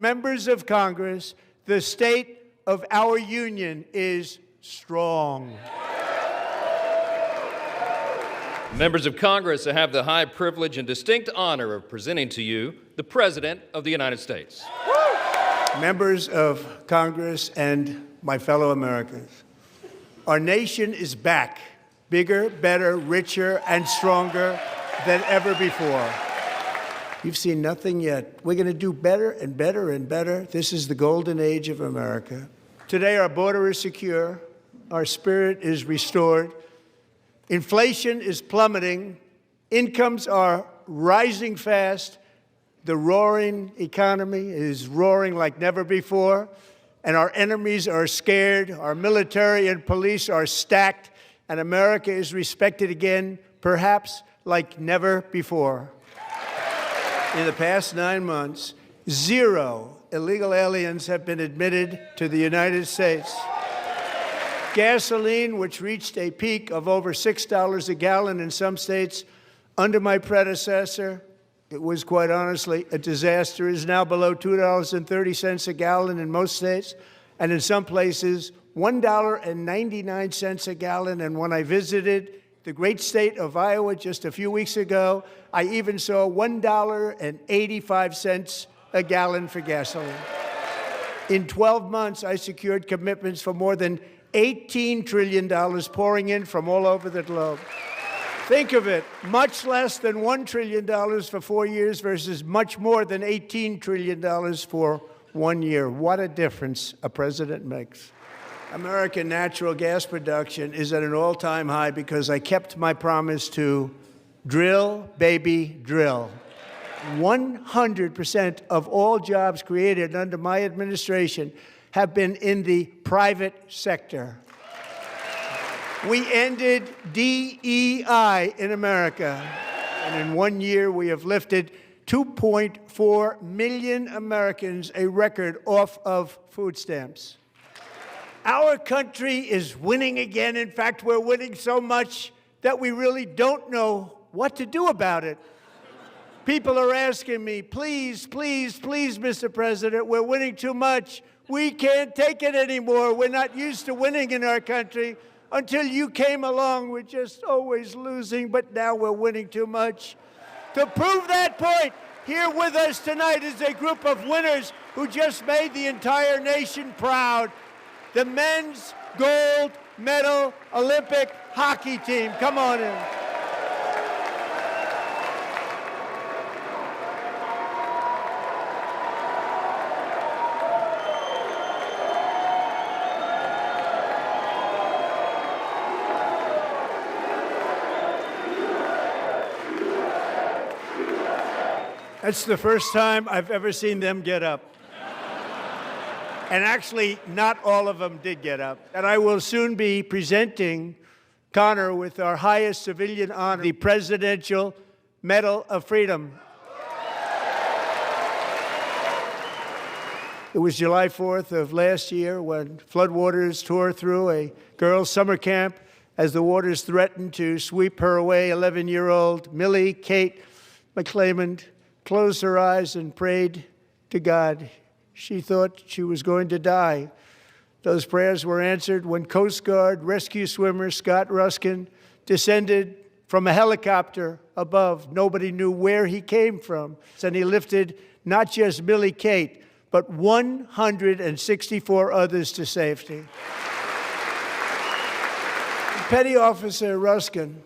Members of Congress, the state of our union is strong. Members of Congress, I have the high privilege and distinct honor of presenting to you the President of the United States. Members of Congress and my fellow Americans, our nation is back, bigger, better, richer, and stronger than ever before. You've seen nothing yet. We're going to do better and better and better. This is the golden age of America. Today, our border is secure. Our spirit is restored. Inflation is plummeting. Incomes are rising fast. The roaring economy is roaring like never before. And our enemies are scared. Our military and police are stacked. And America is respected again, perhaps like never before. In the past 9 months, 0 illegal aliens have been admitted to the United States. Gasoline, which reached a peak of over $6 a gallon in some states under my predecessor, it was quite honestly a disaster, is now below $2.30 a gallon in most states, and in some places, $1.99 a gallon. And when I visited the great state of Iowa just a few weeks ago, I even saw $1.85 a gallon for gasoline. In 12 months, I secured commitments for more than $18 trillion pouring in from all over the globe. Think of it, much less than $1 trillion for 4 years versus much more than $18 trillion for 1 year. What a difference a president makes. American natural gas production is at an all-time high because I kept my promise to drill, baby, drill. 100% of all jobs created under my administration have been in the private sector. We ended DEI in America, and in 1 year we have lifted 2.4 million Americans, a record, off of food stamps. Our country is winning again. In fact, we're winning so much that we really don't know what to do about it. People are asking me, please, please, please, Mr. President, we're winning too much. We can't take it anymore. We're not used to winning in our country. Until you came along, we're just always losing, but now we're winning too much. To prove that point, here with us tonight is a group of winners who just made the entire nation proud. The men's gold medal Olympic hockey team. Come on in. That's the first time I've ever seen them get up. And actually, not all of them did get up. And I will soon be presenting Connor with our highest civilian honor, the Presidential Medal of Freedom. It was July 4th of last year when floodwaters tore through a girls' summer camp as the waters threatened to sweep her away. 11-year-old Millie Kate McClelland closed her eyes and prayed to God. She thought she was going to die. Those prayers were answered when Coast Guard rescue swimmer Scott Ruskin descended from a helicopter above. Nobody knew where he came from. And he lifted not just Millie Kate, but 164 others to safety. Petty Officer Ruskin,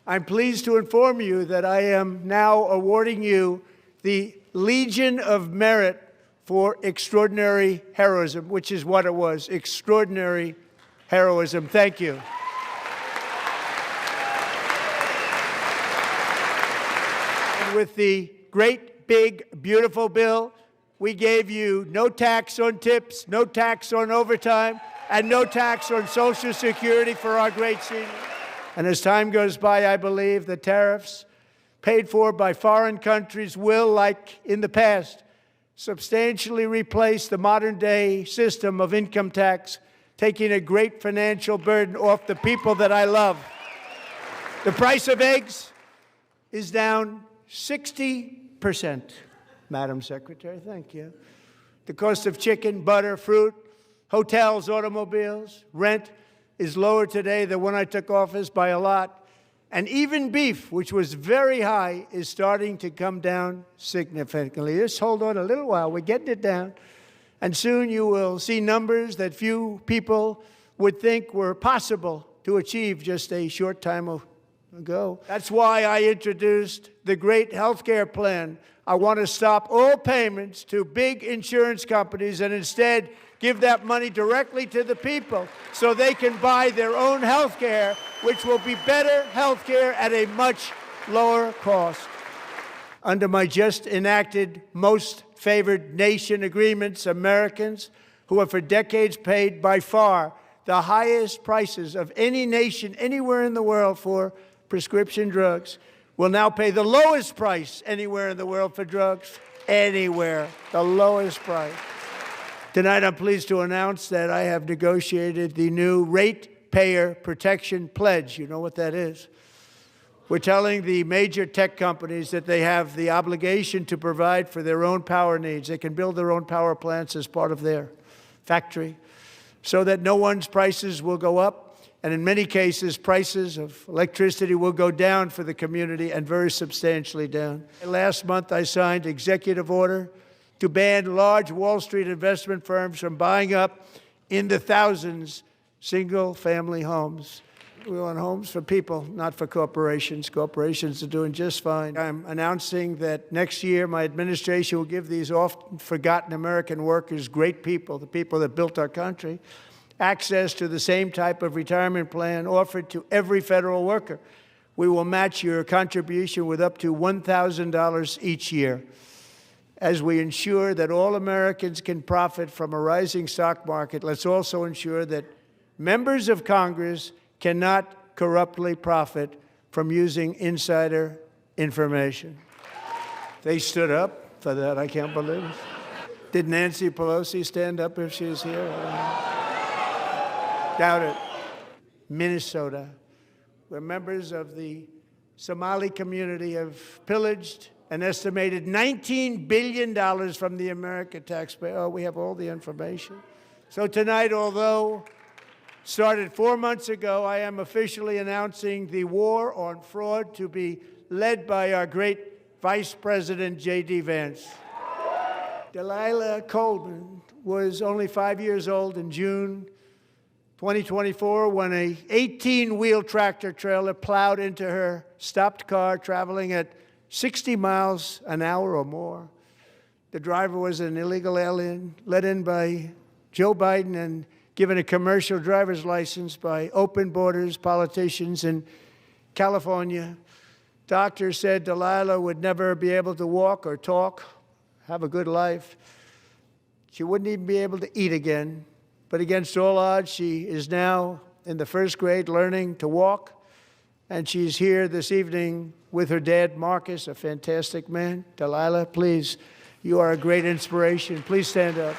I'm pleased to inform you that I am now awarding you the Legion of Merit for extraordinary heroism, which is what it was, extraordinary heroism. Thank you. And with the great, big, beautiful bill, we gave you no tax on tips, no tax on overtime, and no tax on Social Security for our great seniors. And as time goes by, I believe the tariffs paid for by foreign countries will, like in the past, substantially replace the modern-day system of income tax, taking a great financial burden off the people that I love. The price of eggs is down 60%. Madam Secretary, thank you. The cost of chicken, butter, fruit, hotels, automobiles, rent is lower today than when I took office by a lot. And even beef, which was very high, is starting to come down significantly. Just hold on a little while. We're getting it down. And soon you will see numbers that few people would think were possible to achieve just a short time ago. That's why I introduced the great health care plan. I want to stop all payments to big insurance companies and instead give that money directly to the people so they can buy their own health care, which will be better health care at a much lower cost. Under my just enacted most favored nation agreements, Americans who have for decades paid by far the highest prices of any nation anywhere in the world for prescription drugs will now pay the lowest price anywhere in the world for drugs. Anywhere, the lowest price. Tonight, I'm pleased to announce that I have negotiated the new Ratepayer Protection Pledge. You know what that is? We're telling the major tech companies that they have the obligation to provide for their own power needs. They can build their own power plants as part of their factory so that no one's prices will go up. And in many cases, prices of electricity will go down for the community and very substantially down. Last month, I signed executive order to ban large Wall Street investment firms from buying up in the thousands single-family homes. We want homes for people, not for corporations. Corporations are doing just fine. I'm announcing that next year my administration will give these often forgotten American workers, great people, the people that built our country, access to the same type of retirement plan offered to every federal worker. We will match your contribution with up to $1,000 each year as we ensure that all Americans can profit from a rising stock market. Let's also ensure that members of Congress cannot corruptly profit from using insider information. They stood up for that. I can't believe it. Did Nancy Pelosi stand up if she was here? Doubt it. Minnesota, where members of the Somali community have pillaged an estimated $19 billion from the American taxpayer. Oh, we have all the information. So tonight, although started 4 months ago, I am officially announcing the war on fraud to be led by our great Vice President J.D. Vance. Delilah Coleman was only 5 years old in June 2024 when a 18-wheel tractor trailer plowed into her stopped car traveling at 60 miles an hour or more. The driver was an illegal alien let in by Joe Biden and given a commercial driver's license by open borders politicians in California. Doctors said Delilah would never be able to walk or talk, have a good life. She wouldn't even be able to eat again. But against all odds, she is now in the first grade learning to walk. And she's here this evening with her dad, Marcus, a fantastic man. Delilah, please, you are a great inspiration. Please stand up.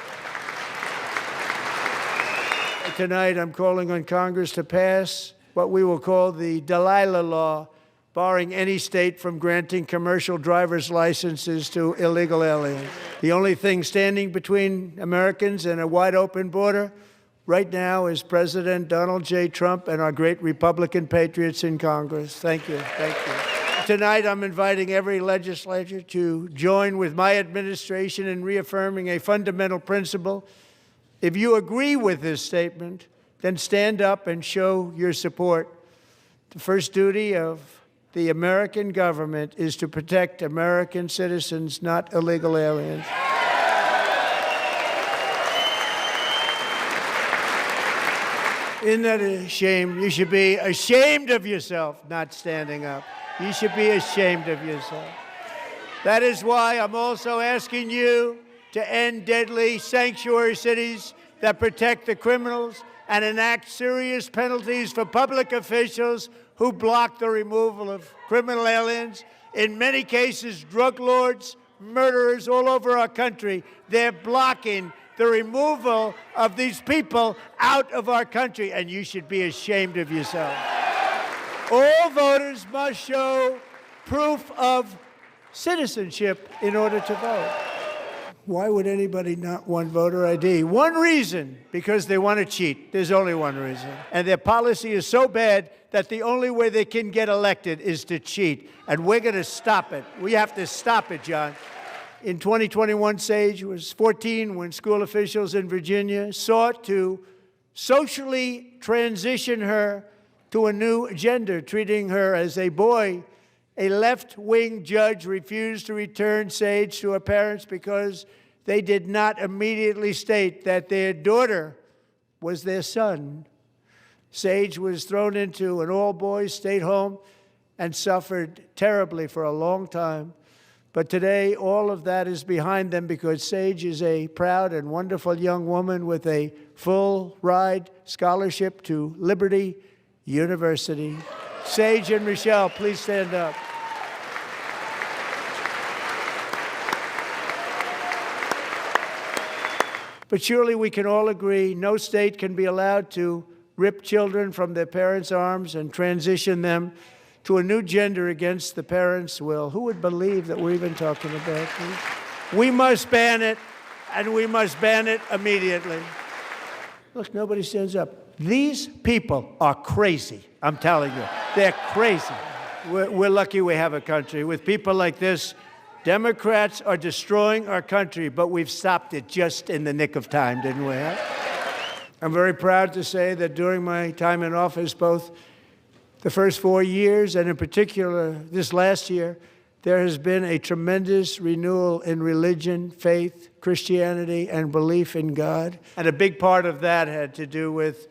Tonight, I'm calling on Congress to pass what we will call the Delilah Law, barring any state from granting commercial driver's licenses to illegal aliens. The only thing standing between Americans and a wide-open border right now is President Donald J. Trump and our great Republican patriots in Congress. Thank you. Thank you. Tonight, I'm inviting every legislator to join with my administration in reaffirming a fundamental principle. If you agree with this statement, then stand up and show your support. The first duty of the American government is to protect American citizens, not illegal aliens. Isn't that a shame? You should be ashamed of yourself not standing up. You should be ashamed of yourself. That is why I'm also asking you to end deadly sanctuary cities that protect the criminals and enact serious penalties for public officials who block the removal of criminal aliens. In many cases, drug lords, murderers all over our country, they're blocking the removal of these people out of our country, and you should be ashamed of yourself. All voters must show proof of citizenship in order to vote. Why would anybody not want voter ID? One reason, because they want to cheat. There's only one reason. And their policy is so bad that the only way they can get elected is to cheat. And we're going to stop it. We have to stop it, John. In 2021, Sage was 14 when school officials in Virginia sought to socially transition her to a new gender, treating her as a boy. A left-wing judge refused to return Sage to her parents because they did not immediately state that their daughter was their son. Sage was thrown into an all-boys state home and suffered terribly for a long time. But today, all of that is behind them because Sage is a proud and wonderful young woman with a full-ride scholarship to Liberty University. Sage and Michelle, please stand up. But surely we can all agree no state can be allowed to rip children from their parents' arms and transition them to a new gender against the parents' will. Who would believe that we're even talking about this? We must ban it, and we must ban it immediately. Look, nobody stands up. These people are crazy, I'm telling you. They're crazy. We're lucky we have a country. With people like this, Democrats are destroying our country, but we've stopped it just in the nick of time, didn't we? Huh? I'm very proud to say that during my time in office, both the first 4 years and in particular this last year, there has been a tremendous renewal in religion, faith, Christianity, and belief in God. And a big part of that had to do with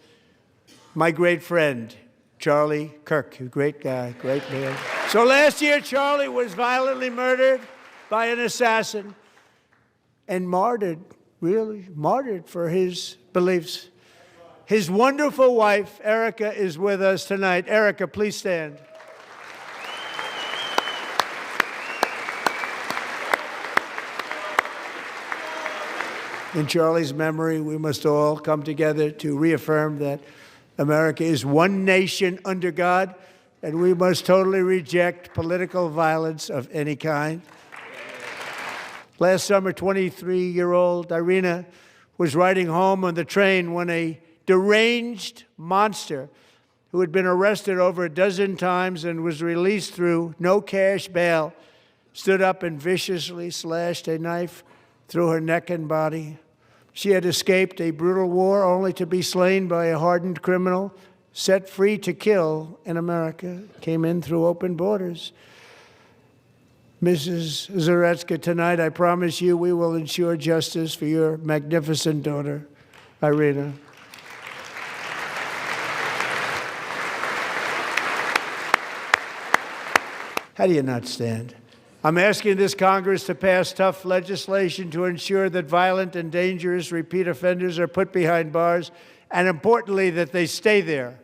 my great friend, Charlie Kirk, a great guy, great man. So last year, Charlie was violently murdered by an assassin and martyred, really martyred for his beliefs. His wonderful wife, Erica, is with us tonight. Erica, please stand. In Charlie's memory, we must all come together to reaffirm that America is one nation under God, and we must totally reject political violence of any kind. Last summer, 23-year-old Irina was riding home on the train when a deranged monster who had been arrested over a dozen times and was released through no cash bail stood up and viciously slashed a knife through her neck and body. She had escaped a brutal war only to be slain by a hardened criminal set free to kill in America, came in through open borders. Mrs. Zaretsky, tonight I promise you we will ensure justice for your magnificent daughter, Irina. How do you not stand? I'm asking this Congress to pass tough legislation to ensure that violent and dangerous repeat offenders are put behind bars, and importantly, that they stay there.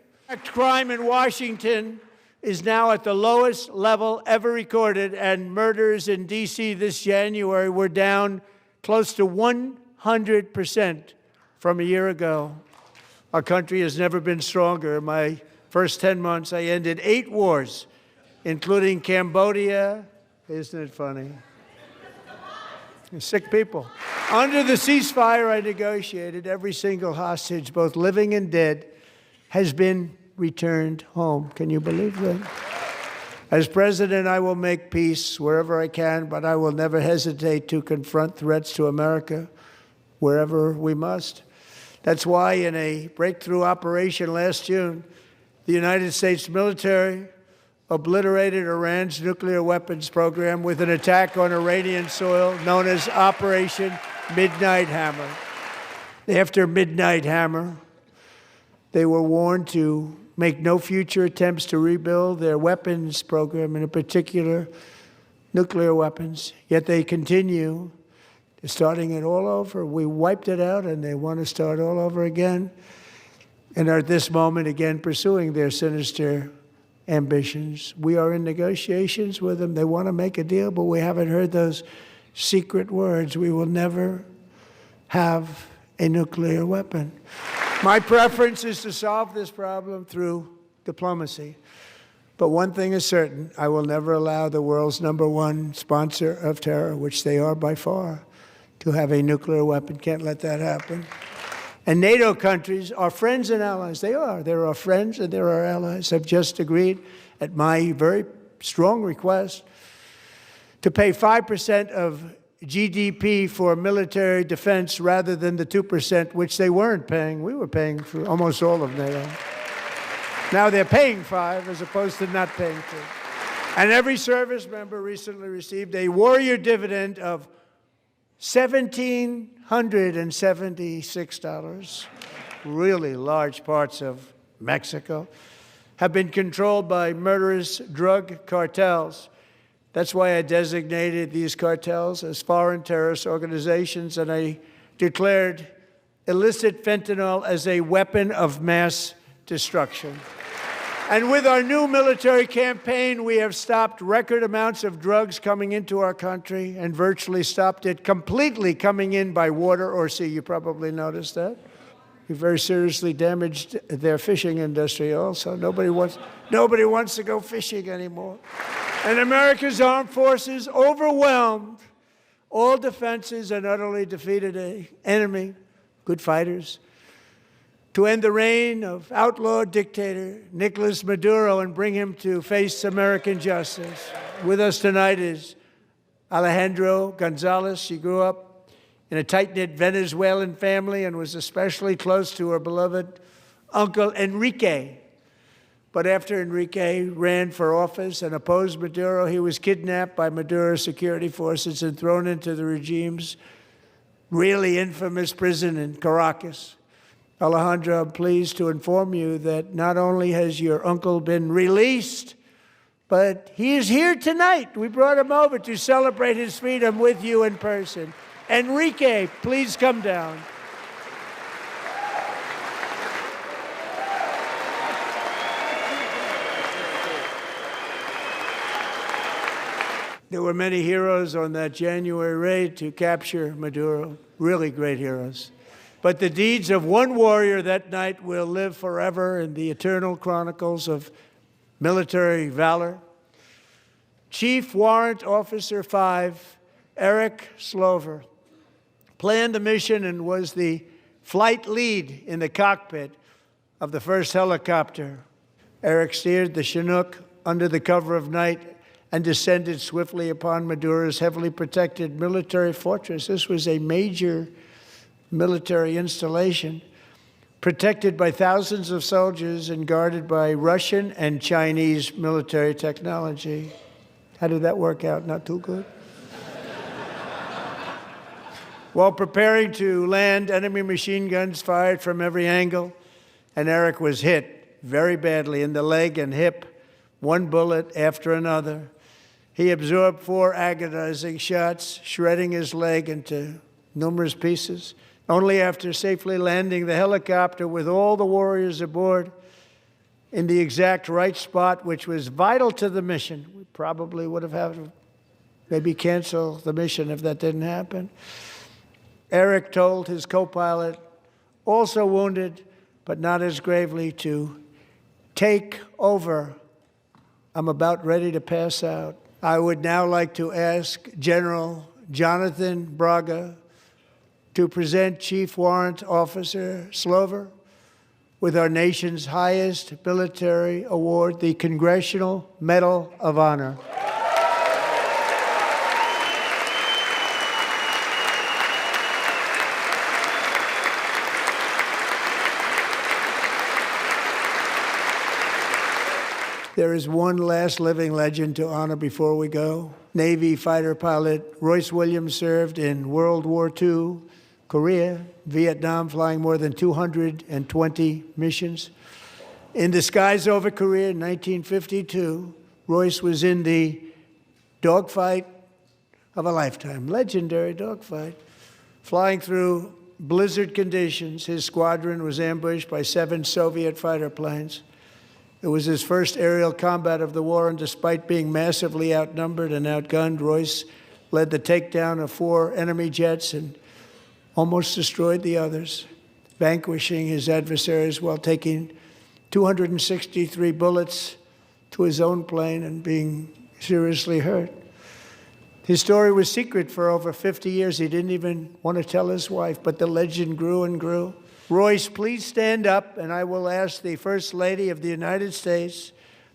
Crime in Washington is now at the lowest level ever recorded, and murders in D.C. this January were down close to 100% from a year ago. Our country has never been stronger. In my first 10 months, I ended 8 wars, including Cambodia. Isn't it funny? Sick people. Under the ceasefire I negotiated, every single hostage, both living and dead, has been returned home. Can you believe that? As president, I will make peace wherever I can, but I will never hesitate to confront threats to America wherever we must. That's why in a breakthrough operation last June, the United States military obliterated Iran's nuclear weapons program with an attack on Iranian soil known as Operation Midnight Hammer. After Midnight Hammer, they were warned to make no future attempts to rebuild their weapons program, and in particular, nuclear weapons. Yet they continue, starting it all over. We wiped it out, and they want to start all over again, and are at this moment again pursuing their sinister ambitions. We are in negotiations with them. They want to make a deal, but we haven't heard those secret words. We will never have a nuclear weapon. My preference is to solve this problem through diplomacy. But one thing is certain, I will never allow the world's #1 sponsor of terror, which they are by far, to to have a nuclear weapon. Can't let that happen. And NATO countries are friends and allies. They are. They're our friends and they're our allies. Have just agreed, at my very strong request, to pay 5% of GDP for military defense rather than the 2%, which they weren't paying. We were paying for almost all of NATO. Now they're paying 5 as opposed to not paying 2. And every service member recently received a warrior dividend of $1,776. Really large parts of Mexico have been controlled by murderous drug cartels. That's why I designated these cartels as foreign terrorist organizations, and I declared illicit fentanyl as a weapon of mass destruction. And with our new military campaign, we have stopped record amounts of drugs coming into our country and virtually stopped it completely coming in by water or sea. You probably noticed that. We very seriously damaged their fishing industry also. Nobody wants to go fishing anymore. And America's armed forces overwhelmed all defenses and utterly defeated an enemy, good fighters, to end the reign of outlaw dictator Nicolas Maduro and bring him to face American justice. With us tonight is Alejandro Gonzalez. She grew up in a tight-knit Venezuelan family and was especially close to her beloved uncle Enrique. But after Enrique ran for office and opposed Maduro, he was kidnapped by Maduro's security forces and thrown into the regime's really infamous prison in Caracas. Alejandro, I'm pleased to inform you that not only has your uncle been released, but he is here tonight. We brought him over to celebrate his freedom with you in person. Enrique, please come down. There were many heroes on that January raid to capture Maduro, really great heroes. But the deeds of one warrior that night will live forever in the eternal chronicles of military valor. Chief Warrant Officer 5, Eric Slover, planned the mission and was the flight lead in the cockpit of the first helicopter. Eric steered the Chinook under the cover of night and descended swiftly upon Maduro's heavily protected military fortress. This was a major military installation, protected by thousands of soldiers and guarded by Russian and Chinese military technology. How did that work out? Not too good. While preparing to land, enemy machine guns fired from every angle, and Eric was hit very badly in the leg and hip, one bullet after another. He absorbed 4 agonizing shots, shredding his leg into numerous pieces. Only after safely landing the helicopter with all the warriors aboard in the exact right spot, which was vital to the mission. We probably would have had to maybe cancel the mission if that didn't happen. Eric told his co-pilot, also wounded, but not as gravely, to take over. I'm about ready to pass out. I would now like to ask General Jonathan Braga to present Chief Warrant Officer Slover with our nation's highest military award, the Congressional Medal of Honor. There is one last living legend to honor before we go. Navy fighter pilot Royce Williams served in World War II, Korea, Vietnam, flying more than 220 missions. In the skies over Korea in 1952, Royce was in the dogfight of a lifetime, legendary dogfight. Flying through blizzard conditions, his squadron was ambushed by 7 Soviet fighter planes. It was his first aerial combat of the war, and despite being massively outnumbered and outgunned, Royce led the takedown of 4 enemy jets and almost destroyed the others, vanquishing his adversaries while taking 263 bullets to his own plane and being seriously hurt. His story was secret for over 50 years. He didn't even want to tell his wife, but the legend grew and grew. Royce, please stand up, and I will ask the First Lady of the United States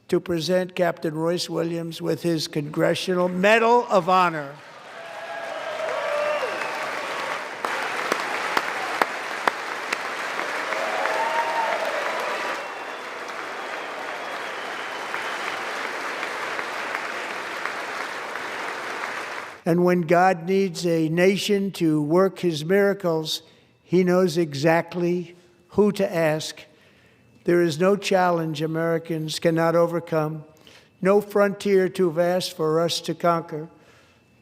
to present Captain Royce Williams with his Congressional Medal of Honor. And when God needs a nation to work his miracles, he knows exactly who to ask. There is no challenge Americans cannot overcome, no frontier too vast for us to conquer,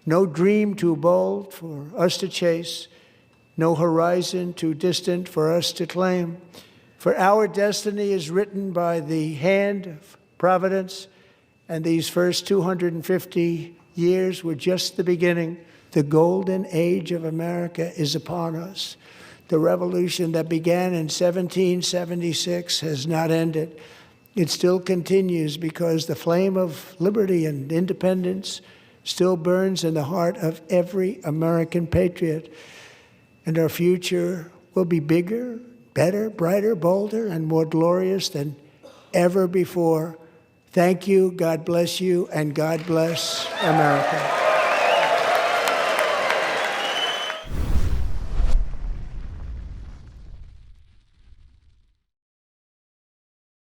no dream too bold for us to chase, no horizon too distant for us to claim. For our destiny is written by the hand of providence, and these first 250 years were just the beginning. The golden age of America is upon us. The revolution that began in 1776 has not ended. It still continues because the flame of liberty and independence still burns in the heart of every American patriot. And our future will be bigger, better, brighter, bolder, and more glorious than ever before. Thank you, God bless you, and God bless America.